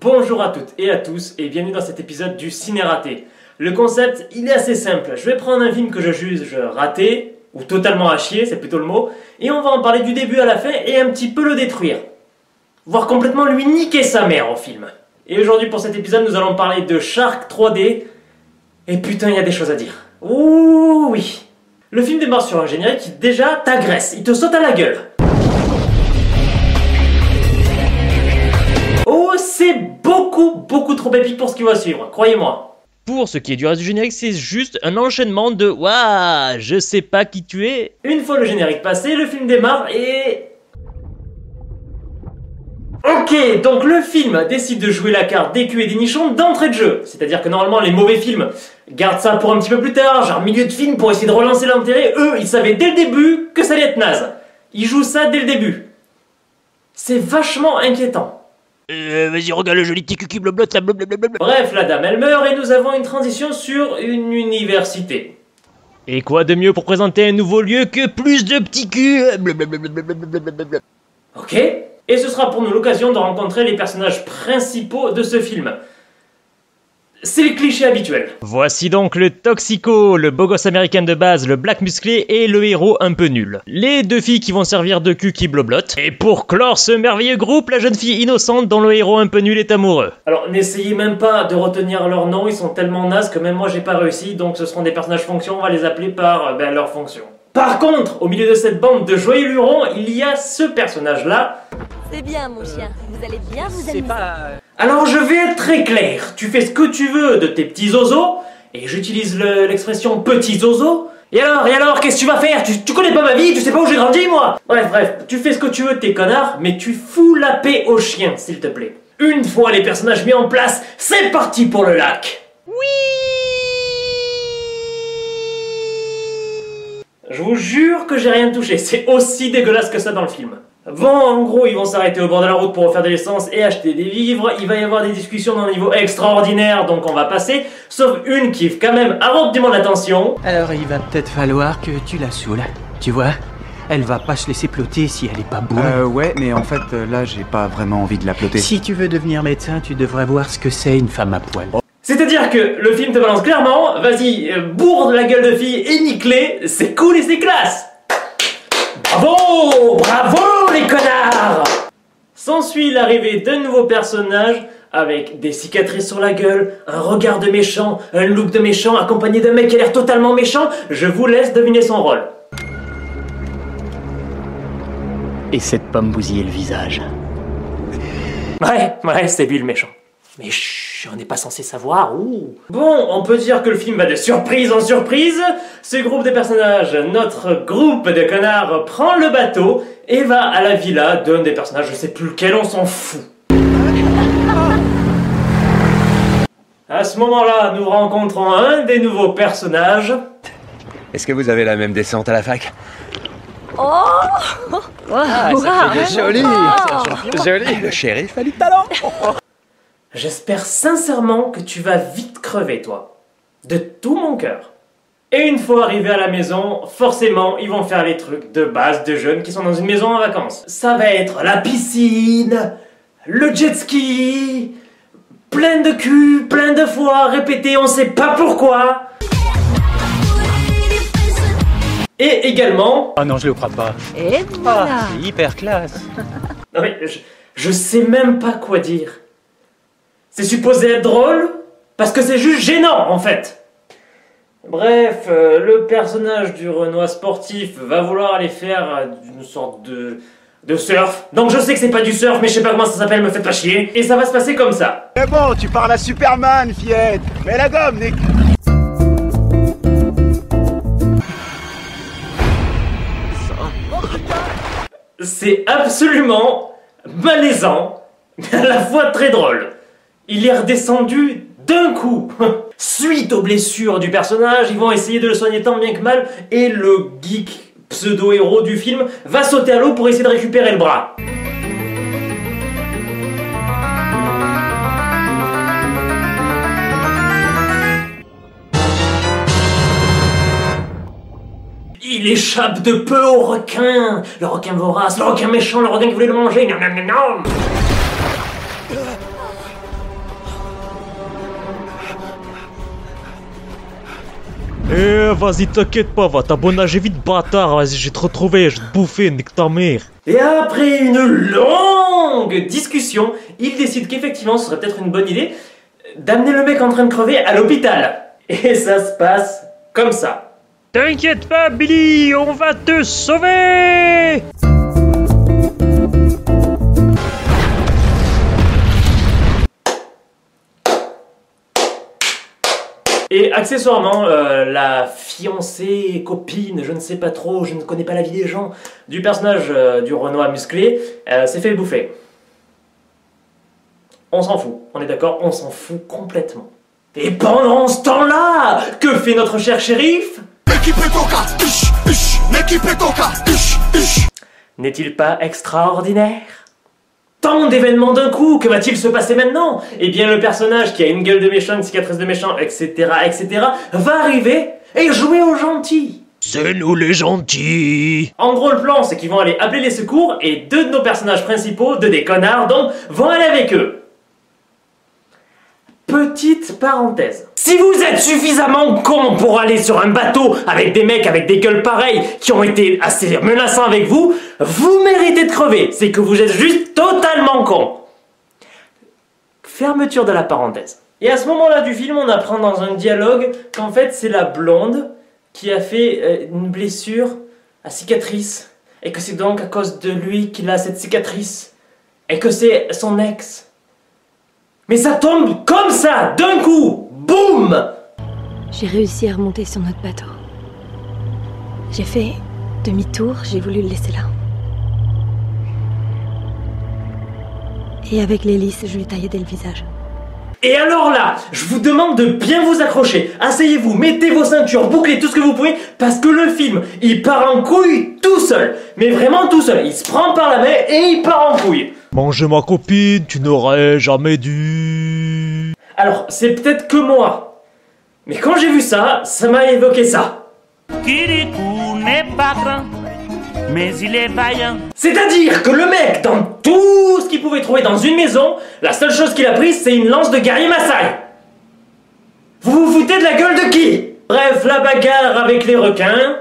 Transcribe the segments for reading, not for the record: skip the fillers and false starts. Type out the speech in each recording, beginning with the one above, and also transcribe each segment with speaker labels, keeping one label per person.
Speaker 1: Bonjour à toutes et à tous et bienvenue dans cet épisode du Ciné Raté. Le concept, il est assez simple. Je vais prendre un film que je juge raté, ou totalement à chier, c'est plutôt le mot, et on va en parler du début à la fin et un petit peu le détruire. Voire complètement lui niquer sa mère au film. Et aujourd'hui pour cet épisode, nous allons parler de Shark 3D. Et putain, il y a des choses à dire. Ouh oui. Le film démarre sur un générique qui déjà t'agresse, il te saute à la gueule. Oh, c'est beaucoup trop épique pour ce qui va suivre, croyez-moi.
Speaker 2: Pour ce qui est du reste du générique, c'est juste un enchaînement de « Waouh, je sais pas qui tu es ».
Speaker 1: Une fois le générique passé, le film démarre et... Ok, donc le film décide de jouer la carte des culs et des nichons d'entrée de jeu. C'est-à-dire que normalement les mauvais films gardent ça pour un petit peu plus tard, genre milieu de film pour essayer de relancer l'intérêt. Eux, ils savaient dès le début que ça allait être naze. Ils jouent ça dès le début. C'est vachement inquiétant.
Speaker 2: Vas-y, regarde le joli petit cucu blabla, blablabla.
Speaker 1: Bref, la dame elle meurt et nous avons une transition sur une université.
Speaker 2: Et quoi de mieux pour présenter un nouveau lieu que plus de petits culs blablabla.
Speaker 1: Ok. Et ce sera pour nous l'occasion de rencontrer les personnages principaux de ce film. C'est le cliché habituel.
Speaker 2: Voici donc le toxico, le beau gosse américain de base, le black musclé et le héros un peu nul. Les deux filles qui vont servir de cul qui bloblotent. Et pour clore ce merveilleux groupe, la jeune fille innocente dont le héros un peu nul est amoureux.
Speaker 1: Alors n'essayez même pas de retenir leurs noms, ils sont tellement nazes que même moi j'ai pas réussi, donc ce seront des personnages fonctions, on va les appeler par leur fonction. Par contre, au milieu de cette bande de joyeux lurons, il y a ce personnage-là.
Speaker 3: C'est bien mon chien, vous allez bien vous amuser.
Speaker 1: Alors je vais être très clair, tu fais ce que tu veux de tes petits zozos, et j'utilise l'expression petit zozo. Et alors, qu'est-ce que tu vas faire? Tu connais pas ma vie, tu sais pas où j'ai grandi moi. Bref, tu fais ce que tu veux de tes connards, mais tu fous la paix aux chiens, s'il te plaît. Une fois les personnages mis en place, c'est parti pour le lac. Je vous jure que j'ai rien touché, c'est aussi dégueulasse que ça dans le film. Bon, en gros, ils vont s'arrêter au bord de la route pour refaire de l'essence et acheter des vivres. Il va y avoir des discussions d'un niveau extraordinaire, donc on va passer. Sauf une qui, quand même, avant du monde attention.
Speaker 4: Alors il va peut-être falloir que tu la saoules, tu vois. Elle va pas se laisser ploter si elle est pas bourrée.
Speaker 5: Ouais, mais en fait, là, j'ai pas vraiment envie de la ploter.
Speaker 4: Si tu veux devenir médecin, tu devrais voir ce que c'est une femme à poil.
Speaker 1: C'est-à-dire que le film te balance clairement, vas-y, bourre la gueule de fille et nique-les, c'est cool et c'est classe. Bravo les connards. S'ensuit l'arrivée d'un nouveau personnage avec des cicatrices sur la gueule, un regard de méchant, un look de méchant accompagné d'un mec qui a l'air totalement méchant. Je vous laisse deviner son rôle.
Speaker 4: Et cette pomme bousiller le visage.
Speaker 1: Ouais, c'est lui le méchant. Mais chut, on n'est pas censé savoir. Ouh. Bon, on peut dire que le film va de surprise en surprise. Ce groupe de personnages, notre groupe de connards, prend le bateau et va à la villa d'un des personnages, je sais plus lequel, on s'en fout. À ce moment-là, nous rencontrons un des nouveaux personnages.
Speaker 6: Est-ce que vous avez la même descente à la fac?
Speaker 3: Joli.
Speaker 6: Joli. Le shérif a du talent.
Speaker 1: J'espère sincèrement que tu vas vite crever, toi. De tout mon cœur. Et une fois arrivés à la maison, forcément, ils vont faire les trucs de base de jeunes qui sont dans une maison en vacances. Ça va être la piscine, le jet ski, plein de cul, plein de fois, répété, on sait pas pourquoi. Et également...
Speaker 4: Oh non, je le crois pas.
Speaker 3: Et voilà.
Speaker 4: C'est hyper classe.
Speaker 1: Non mais, je sais même pas quoi dire. C'est supposé être drôle, parce que c'est juste gênant, en fait. Bref, le personnage du Renoir sportif va vouloir aller faire une sorte de surf. Donc je sais que c'est pas du surf, mais je sais pas comment ça s'appelle, me faites pas chier. Et ça va se passer comme ça.
Speaker 5: Mais bon, tu parles à Superman, fillette. Mais la gomme, Nick.
Speaker 1: C'est absolument malaisant, mais à la fois très drôle. Il est redescendu d'un coup. Suite aux blessures du personnage, ils vont essayer de le soigner tant bien que mal, et le geek pseudo-héros du film va sauter à l'eau pour essayer de récupérer le bras. Il échappe de peu au requin. Le requin vorace, le requin méchant, le requin qui voulait le manger. Non, non, non, non.
Speaker 2: Vas-y, t'inquiète pas, va t'abonnager vite, bâtard. Vas-y, je vais te retrouver, je vais te bouffer, nique ta mère.
Speaker 1: Et après une longue discussion, il décide qu'effectivement ce serait peut-être une bonne idée d'amener le mec en train de crever à l'hôpital. Et ça se passe comme ça.
Speaker 2: T'inquiète pas, Billy, on va te sauver.
Speaker 1: Et accessoirement, la fiancée, copine, je ne sais pas trop, je ne connais pas la vie des gens, du personnage du Renoir musclé, s'est fait bouffer. On s'en fout, on est d'accord, on s'en fout complètement. Et pendant ce temps-là, que fait notre cher shérif? N'est-il pas extraordinaire? Tant d'événements d'un coup, que va-t-il se passer maintenant? Eh bien le personnage qui a une gueule de méchant, une cicatrice de méchant, etc., etc., va arriver et jouer aux gentils.
Speaker 2: C'est nous les gentils.
Speaker 1: En gros le plan c'est qu'ils vont aller appeler les secours et deux de nos personnages principaux, deux des connards donc, vont aller avec eux. Petite parenthèse. Si vous êtes suffisamment con pour aller sur un bateau avec des mecs avec des gueules pareilles qui ont été assez menaçants avec vous, vous méritez de crever. C'est que vous êtes juste totalement con. Fermeture de la parenthèse. Et à ce moment-là du film, on apprend dans un dialogue qu'en fait c'est la blonde qui a fait une blessure à cicatrice. Et que c'est donc à cause de lui qu'il a cette cicatrice. Et que c'est son ex. Mais ça tombe comme ça, d'un coup, boum!
Speaker 3: J'ai réussi à remonter sur notre bateau. J'ai fait demi-tour, j'ai voulu le laisser là. Et avec l'hélice, je lui ai taillé dès le visage.
Speaker 1: Et alors là, je vous demande de bien vous accrocher. Asseyez-vous, mettez vos ceintures, bouclez tout ce que vous pouvez, parce que le film, il part en couille tout seul. Mais vraiment tout seul. Il se prend par la main et il part en couille.
Speaker 2: Manger ma copine, tu n'aurais jamais dû.
Speaker 1: Alors, c'est peut-être que moi. Mais quand j'ai vu ça, ça m'a évoqué ça.
Speaker 7: Kirikou n'est pas grand, mais il est vaillant.
Speaker 1: C'est-à-dire que le mec, dans tout ce qu'il pouvait trouver dans une maison, la seule chose qu'il a prise, c'est une lance de guerrier Maasai. Vous vous foutez de la gueule de qui? Bref, la bagarre avec les requins.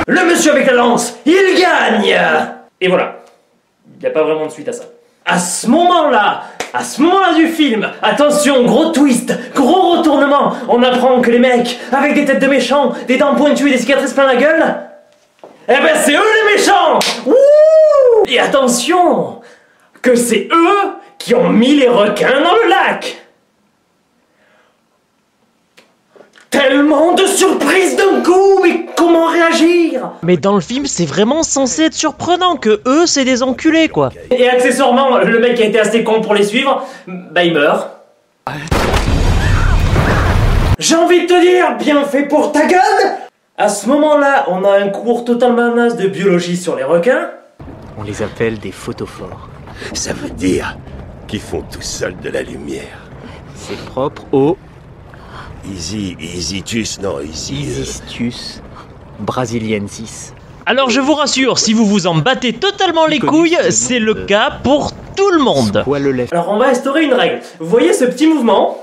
Speaker 1: Le monsieur avec la lance, il gagne! Et voilà. Il n'y a pas vraiment de suite à ça. À ce moment-là du film, attention, gros twist, gros retournement, on apprend que les mecs, avec des têtes de méchants, des dents pointues et des cicatrices plein la gueule, eh ben c'est eux les méchants! Wouh! Et attention, que c'est eux qui ont mis les requins dans le lac! Tellement de surprises d'un coup, mais comment réagir?
Speaker 2: Mais dans le film, c'est vraiment censé être surprenant que eux, c'est des enculés, quoi.
Speaker 1: Et accessoirement, le mec qui a été assez con pour les suivre, bah il meurt. J'ai envie de te dire, bien fait pour ta gueule! À ce moment-là, on a un cours totalement naze de biologie sur les requins.
Speaker 4: On les appelle des photophores.
Speaker 5: Ça veut dire qu'ils font tout seuls de la lumière.
Speaker 4: C'est propre au
Speaker 5: Easytus, non,
Speaker 4: Easistus brasiliensis.
Speaker 2: Alors je vous rassure, si vous vous en battez totalement les couilles, c'est le cas pour tout le monde.
Speaker 1: Alors on va instaurer une règle. Vous voyez ce petit mouvement?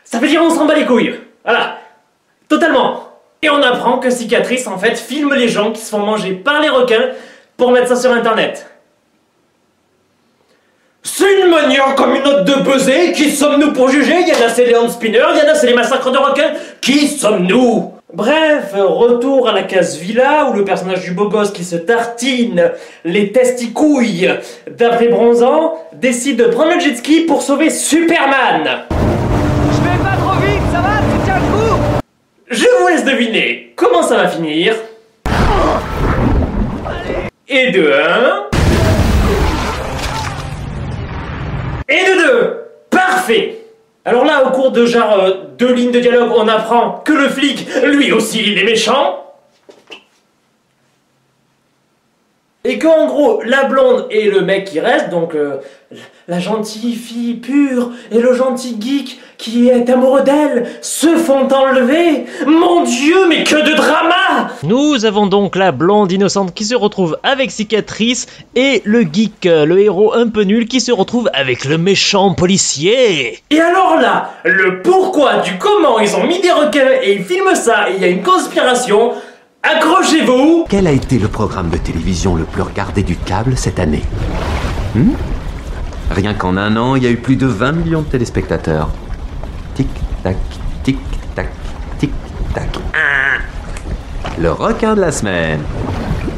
Speaker 1: Ça veut dire on s'en bat les couilles. Voilà. Totalement. Et on apprend que Cicatrice, en fait, filme les gens qui se font manger par les requins pour mettre ça sur internet. C'est une manière comme une autre de peser. Qui sommes-nous pour juger? Il y en a c'est les hand spinners, il y en a c'est les massacres de requins. Qui sommes-nous? Bref, retour à la case villa où le personnage du beau gosse qui se tartine les testicouilles d'après Bronzant décide de prendre le jet ski pour sauver Superman.
Speaker 8: Je vais pas trop vite, ça va? Tu tiens le coup?
Speaker 1: Je vous laisse deviner comment ça va finir. Et de 1. Et de 2. Parfait. Alors là, au cours de genre 2 lignes de dialogue, on apprend que le flic, lui aussi, il est méchant. Et qu'en gros, la blonde et le mec qui reste, donc la gentille fille pure et le gentil geek qui est amoureux d'elle, se font enlever. Mon Dieu, mais que de drama!
Speaker 2: Nous avons donc la blonde innocente qui se retrouve avec Cicatrice et le geek, le héros un peu nul qui se retrouve avec le méchant policier.
Speaker 1: Et alors là, le pourquoi du comment ils ont mis des requins et ils filment ça et il y a une conspiration, accrochez-vous!
Speaker 9: Quel a été le programme de télévision le plus regardé du câble cette année? Rien qu'en un an, il y a eu plus de 20 millions de téléspectateurs. Tic-tac, tic-tac, tic-tac. Le requin de la semaine.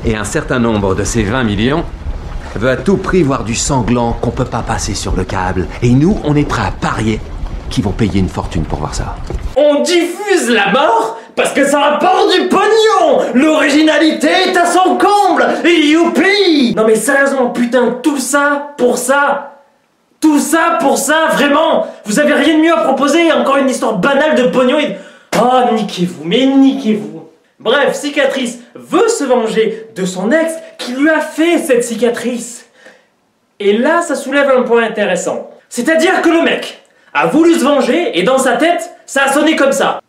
Speaker 9: Et un certain nombre de ces 20 millions veut à tout prix voir du sanglant qu'on peut pas passer sur le câble. Et nous, on est prêts à parier qu'ils vont payer une fortune pour voir ça.
Speaker 1: On diffuse la mort parce que ça rapporte du pognon. L'originalité est à son comble. Youpi! Non mais sérieusement, putain, tout ça pour ça? Tout ça pour ça, vraiment? Vous avez rien de mieux à proposer? Encore une histoire banale de pognon et... Oh, niquez-vous, mais niquez-vous. Bref, Cicatrice veut se venger de son ex qui lui a fait cette cicatrice. Et là, ça soulève un point intéressant. C'est-à-dire que le mec a voulu se venger et dans sa tête, ça a sonné comme ça.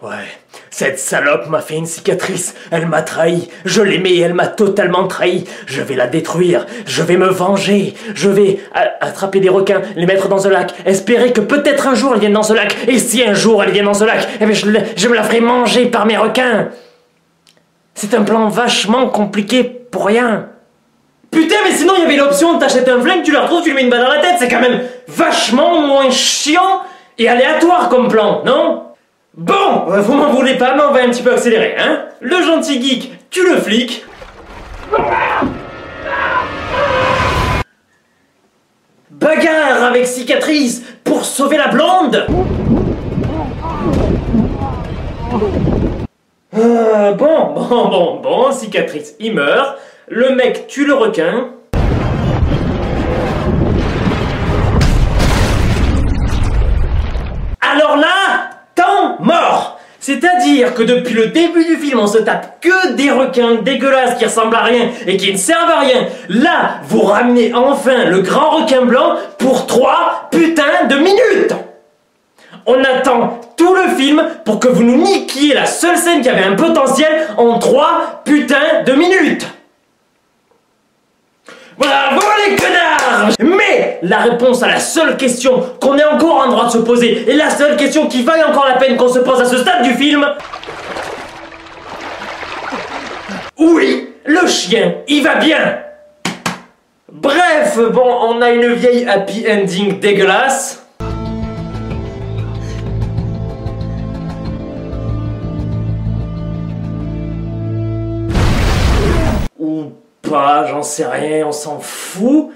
Speaker 1: Ouais, cette salope m'a fait une cicatrice, elle m'a trahi, je l'aimais et elle m'a totalement trahi, je vais la détruire, je vais me venger, je vais attraper des requins, les mettre dans ce lac, espérer que peut-être un jour elles viennent dans ce lac, et si un jour elles viennent dans ce lac, eh bien je me la ferai manger par mes requins. C'est un plan vachement compliqué pour rien. Putain, mais sinon il y avait l'option, t'achètes un flingue, tu le retrouves, tu lui mets une balle dans la tête, c'est quand même vachement moins chiant et aléatoire comme plan, non? Bon, vous m'en voulez pas, mais on va un petit peu accélérer, hein? Le gentil geek tue le flic. Bagarre avec Cicatrice pour sauver la blonde. Bon, Cicatrice, il meurt. Le mec tue le requin. Alors là, temps mort. C'est-à-dire que depuis le début du film, on se tape que des requins dégueulasses qui ressemblent à rien et qui ne servent à rien. Là, vous ramenez enfin le grand requin blanc pour 3 putains de minutes. On attend tout le film pour que vous nous niquiez la seule scène qui avait un potentiel en 3 putains de minutes. Bravo les connards! Mais la réponse à la seule question qu'on est encore en droit de se poser, et la seule question qui vaille encore la peine qu'on se pose à ce stade du film... Oui, le chien, il va bien! Bref, bon, on a une vieille happy ending dégueulasse. Ou pas, j'en sais rien, on s'en fout.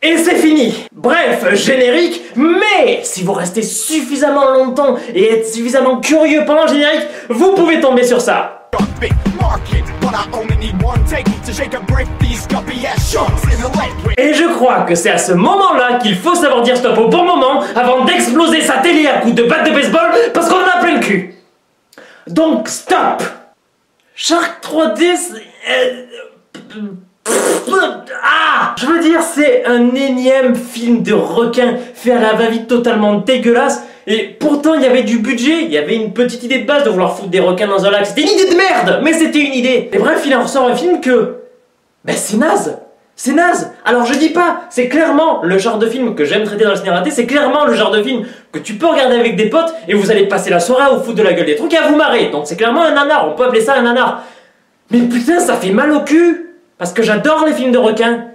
Speaker 1: Et c'est fini. Bref, générique, mais si vous restez suffisamment longtemps et êtes suffisamment curieux pendant le générique, vous pouvez tomber sur ça. Et je crois que c'est à ce moment-là qu'il faut savoir dire stop au bon moment avant d'exploser sa télé à coups de batte de baseball parce qu'on en a plein le cul. Donc stop. Shark 3D, je veux dire, c'est un énième film de requin fait à la va-vite totalement dégueulasse. Et pourtant, il y avait du budget, il y avait une petite idée de base de vouloir foutre des requins dans un lac. C'était une idée de merde, mais c'était une idée. Et bref, il en ressort un film que... Ben c'est naze. C'est naze. Alors je dis pas, c'est clairement le genre de film que j'aime traiter dans le cinératé, c'est clairement le genre de film que tu peux regarder avec des potes et vous allez passer la soirée à vous foutre de la gueule des trucs et à vous marrer. Donc c'est clairement un nanar, on peut appeler ça un nanar. Mais putain, ça fait mal au cul. Parce que j'adore les films de requins.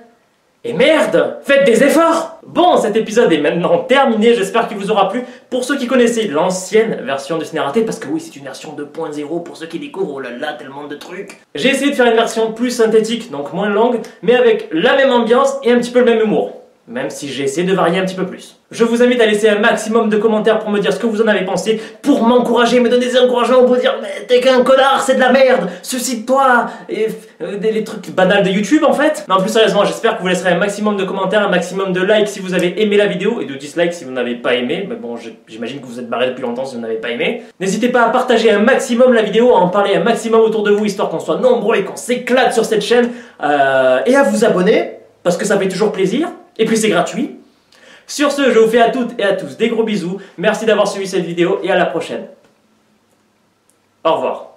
Speaker 1: Et merde, faites des efforts. Bon, cet épisode est maintenant terminé, j'espère qu'il vous aura plu. Pour ceux qui connaissaient l'ancienne version du Cinératé, parce que oui, c'est une version 2.0 pour ceux qui découvrent, oh là là, tellement de trucs. J'ai essayé de faire une version plus synthétique, donc moins longue, mais avec la même ambiance et un petit peu le même humour. même si j'ai essayé de varier un petit peu plus. Je vous invite à laisser un maximum de commentaires pour me dire ce que vous en avez pensé, pour m'encourager, me donner des encouragements, pour dire mais t'es qu'un connard, c'est de la merde, suicide-toi, et les trucs banals de YouTube en fait. Non, plus sérieusement, j'espère que vous laisserez un maximum de commentaires, un maximum de likes si vous avez aimé la vidéo, et de dislikes si vous n'avez pas aimé, mais bon, j'imagine que vous êtes barré depuis longtemps si vous n'avez pas aimé. N'hésitez pas à partager un maximum la vidéo, à en parler un maximum autour de vous, histoire qu'on soit nombreux et qu'on s'éclate sur cette chaîne, et à vous abonner, parce que ça fait toujours plaisir, et puis c'est gratuit. Sur ce, je vous fais à toutes et à tous des gros bisous, merci d'avoir suivi cette vidéo et à la prochaine. Au revoir.